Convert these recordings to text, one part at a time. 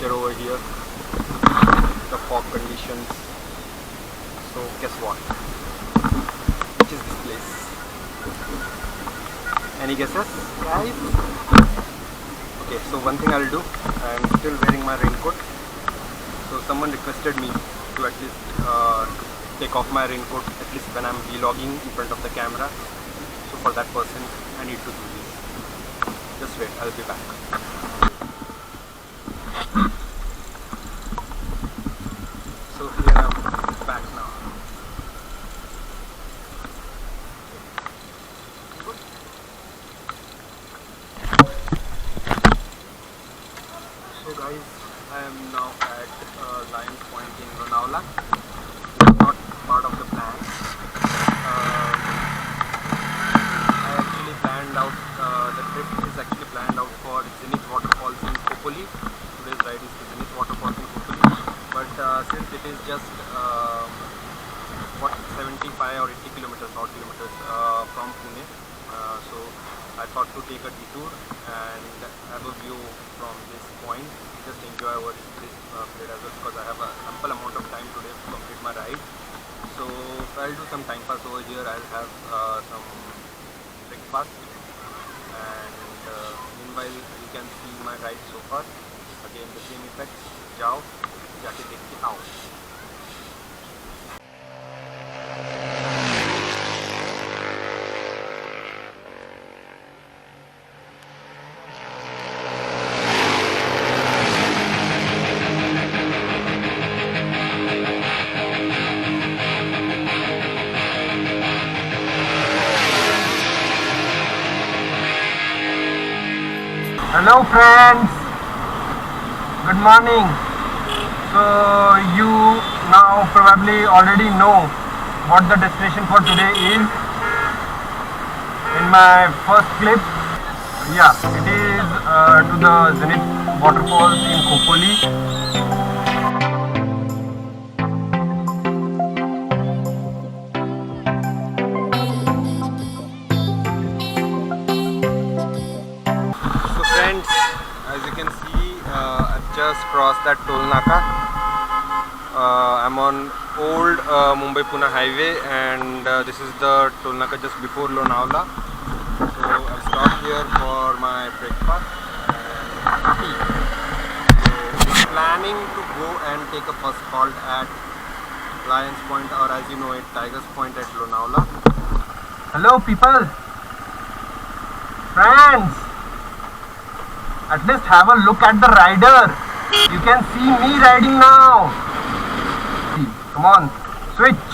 nature over here, the fog conditions. So guess what? Which is this place? Any guesses, guys? Okay, so one thing I'll do, I'm still wearing my raincoat. So someone requested me to at least take off my raincoat at least when I'm vlogging in front of the camera. So for that person, I need to do this. Just wait, I'll be back. So here I'm back now. Good. So guys, I am now at Lion Point in Lonavala. This is not part of the plan. I actually planned out, the trip is actually planned out for Zenith Waterfalls in Khopoli. Today's ride is to Zenith Waterfalls in Khopoli. But since it is just 75 or 80 kilometers from Pune, so I thought to take a detour and have a view from this point. Just enjoy over this period as well, because I have a ample amount of time today to complete my ride. So I'll do some time pass over here. I'll have some breakfast, and meanwhile you can see my ride so far. Again the same effects. जाओ जाके देख के आओ. Hello friends, good morning. So you now probably already know what the destination for today is. In my first clip, yeah, it is to the Zenith Waterfalls in Khopoli. As you can see, I've just crossed that toll naka. I'm on old Mumbai-Pune highway, and this is the toll naka just before Lonavala. So I've stopped here for my breakfast and tea. So I'm planning to go and take a first halt at Lion's Point, or as you know it, Tiger's Point at Lonavala. Hello people, friends. At least have a look at the rider. You can see me riding now. Come on, switch.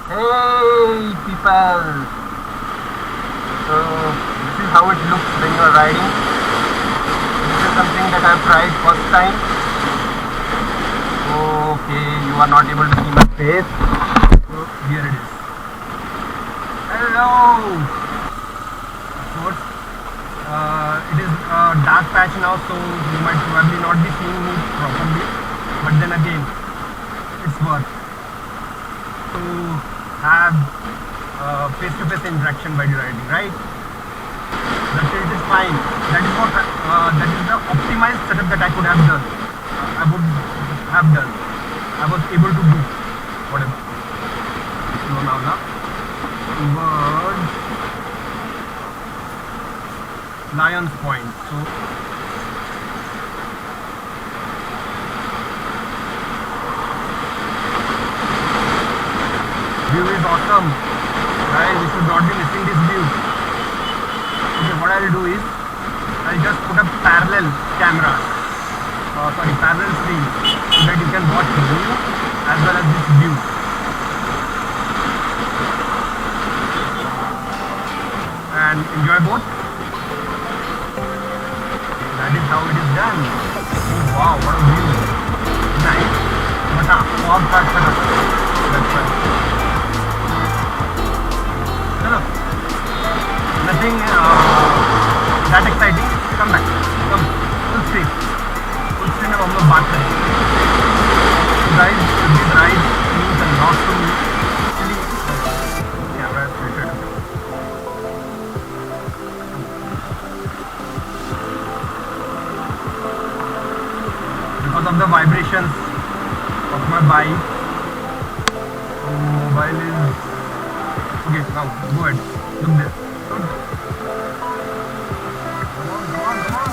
Hey people. So this is how it looks when you are riding. This is something that I have tried first time. Okay, you are not able to see my face. So here it is. Hello. It is a dark patch now, so you might probably not be seeing me properly, but then again it's worth to have face-to-face interaction while riding, right? That it is fine. That is what that is the optimized setup that I could have done. I was able to do whatever. Lonavala towards Lion's Point. So view is awesome, guys. You should not be missing this view. Okay, what I'll do is I'll just put up parallel cameras, parallel screens, so that you can watch me as well as this view. And enjoy both. That is how it is done. Wow, what a view. Nice. But fog patch है ना. That's right. चलो. Nothing that exciting. Come back. Come. Full screen. Full screen में हम लोग बात करेंगे. Guys, this ride means a lot to me. Actually, camera is straight up. of the vibrations of my bike. So mobile is okay. Now go ahead. Look there. Come on, come on, come on.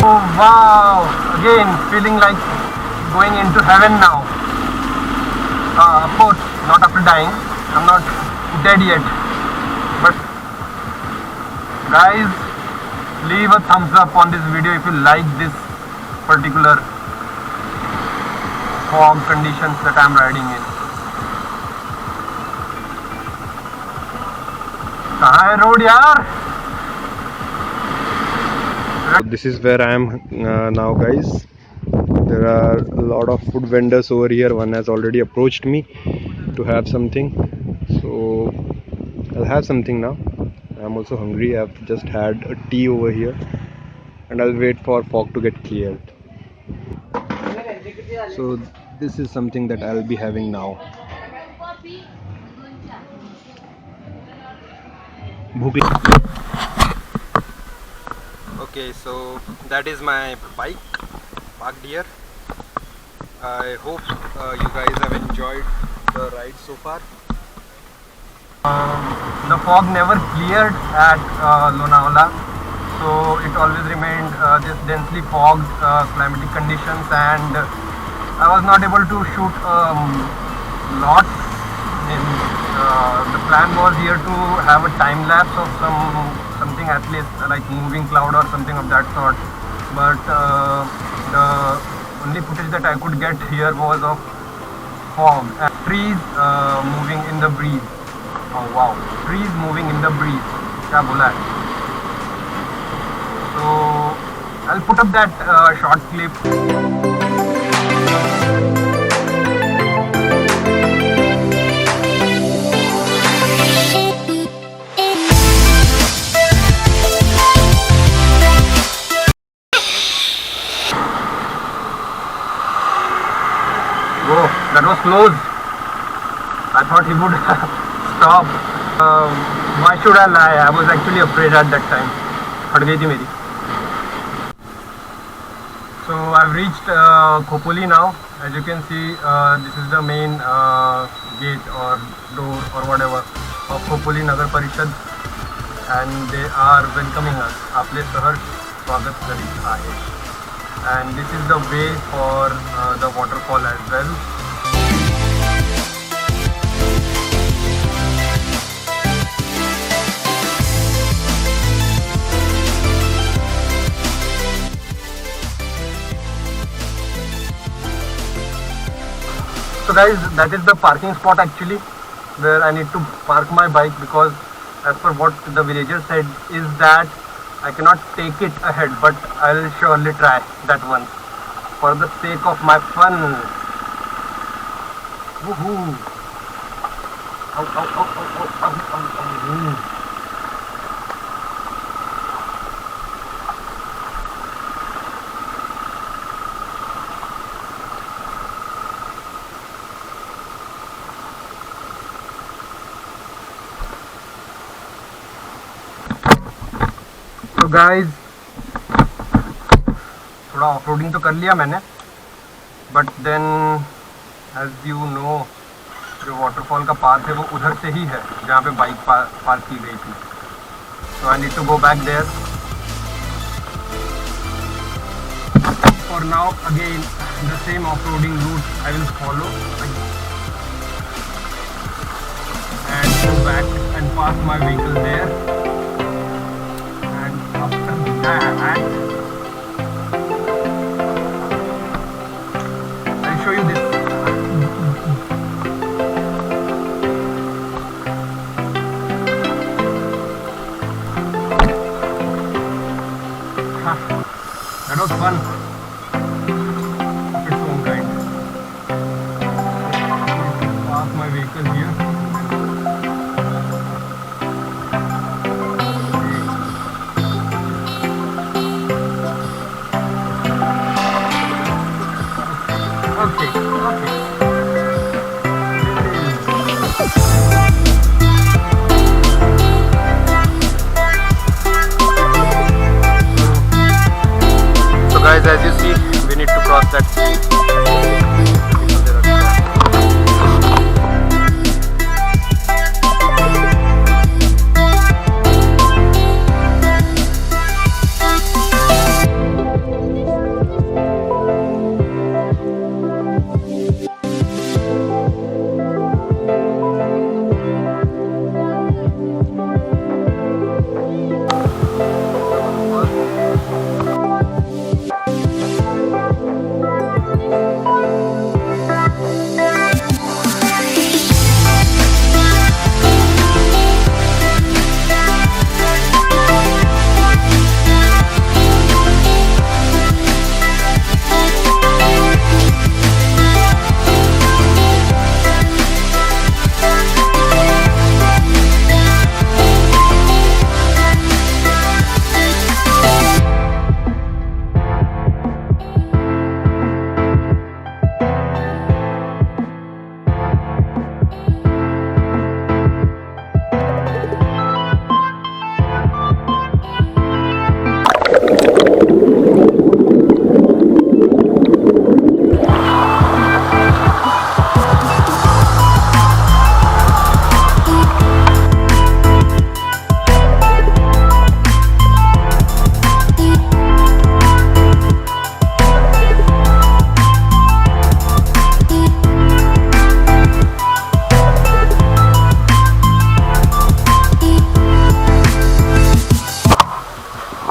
Oh wow! Again, feeling like going into heaven now. Of course, not after dying. I'm not dead yet. But guys, leave a thumbs up on this video if you like this particular fog conditions that I'm riding in. कहाँ है road यार? This is where I am now, guys. There are a lot of food vendors over here. One has already approached me to have something, so I'll have something now. I'm also hungry. I've just had a tea over here and I'll wait for fog to get cleared. So this is something that I'll be having now. Okay, so that is my bike parked here. I hope you guys have enjoyed the ride so far. The fog never cleared at Lonavala, so it always remained this densely fogged climatic conditions, and I was not able to shoot lot. The plan was here to have a time lapse of something at least like moving cloud or something of that sort, but the only footage that I could get here was of fog and trees moving in the breeze. Oh wow, trees moving in the breeze. क्या बोला है? So I'll put up that short clip. Oh, that was close. I thought he would stop. Why should I lie? I was actually afraid at that time. फट गई थी मेरी. So I've reached Khopoli now. As you can see, this is the main gate or door or whatever of Khopoli Nagar Parishad, and they are welcoming us. आपले शहर स्वागत करीत आहे. And this is the way for the waterfall as well. So guys, that is the parking spot actually where I need to park my bike, because as per what the villager said is that I cannot take it ahead, but I'll surely try that once for the sake of my fun. Woohoo! Ow, ow, ow, ow, ow, ow, ow, ow. तो guys थोड़ा offroading तो कर लिया मैंने, but then as you know जो waterfall का path है वो उधर से ही है जहाँ पे बाइक पार्क की गई थी. So I need to go back there. For now again the same offroading route I will follow and go back and park my vehicle there. After that, I'll show you this. That was fun. Of its own kind. Park my vehicle here.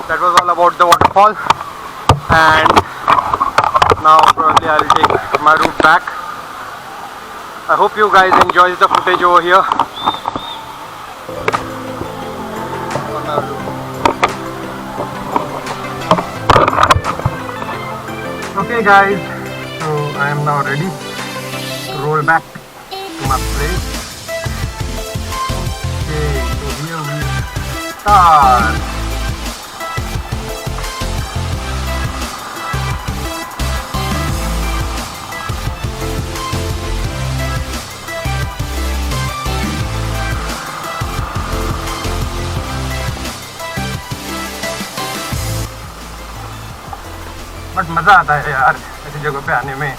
that was all about the waterfall, and now probably I'll take my route back. I hope you guys enjoyed the footage over here. Okay guys, so I am now ready to roll back to my place. Okay, so here we start. But मज़ा आता है यार ऐसी जगह पे आने में,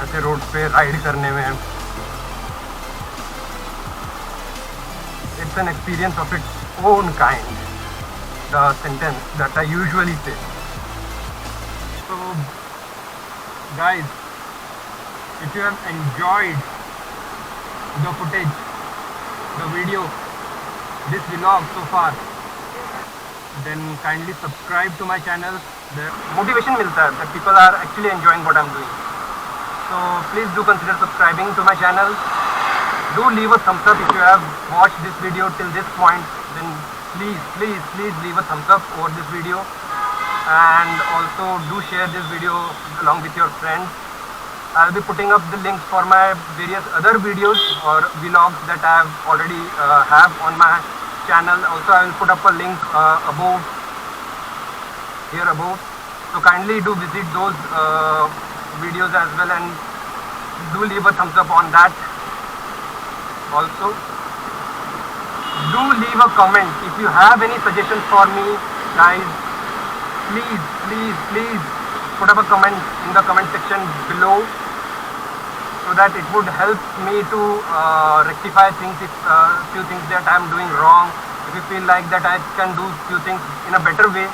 ऐसे रोड पे राइड करने में. It's an experience of its own kind, the sentence that I usually say. So guys, if you have enjoyed the footage, the video, this vlog so far, then kindly subscribe to my channel. The motivation milta hai that people are actually enjoying what I'm doing. So please do consider subscribing to my channel. Do leave a thumbs up if you have watched this video till this point. Then please leave a thumbs up over this video, and also do share this video along with your friends. I'll be putting up the links for my various other videos or vlogs that I have already have on my channel. Also I will put up a link here above, so kindly do visit those videos as well, and do leave a thumbs up on that. Also do leave a comment if you have any suggestions for me, guys. Please put up a comment in the comment section below, so that it would help me to rectify things, if few things that I am doing wrong. If you feel like that I can do few things in a better way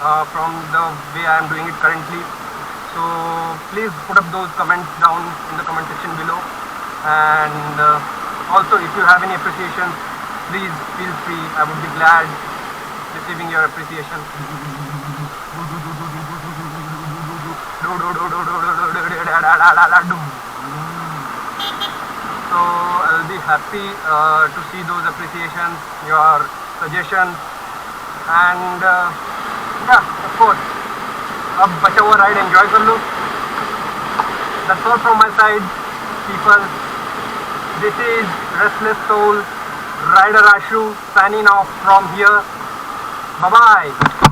from the way I am doing it currently, so please put up those comments down in the comment section below. And also if you have any appreciation, please feel free. I would be glad receiving your appreciation. So I'll be happy to see those appreciations, your suggestions, and yeah, of course, अब बचा हुआ ride enjoy कर लो. That's all from my side, people. This is Restless Soul Rider Ashu signing off from here. Bye bye.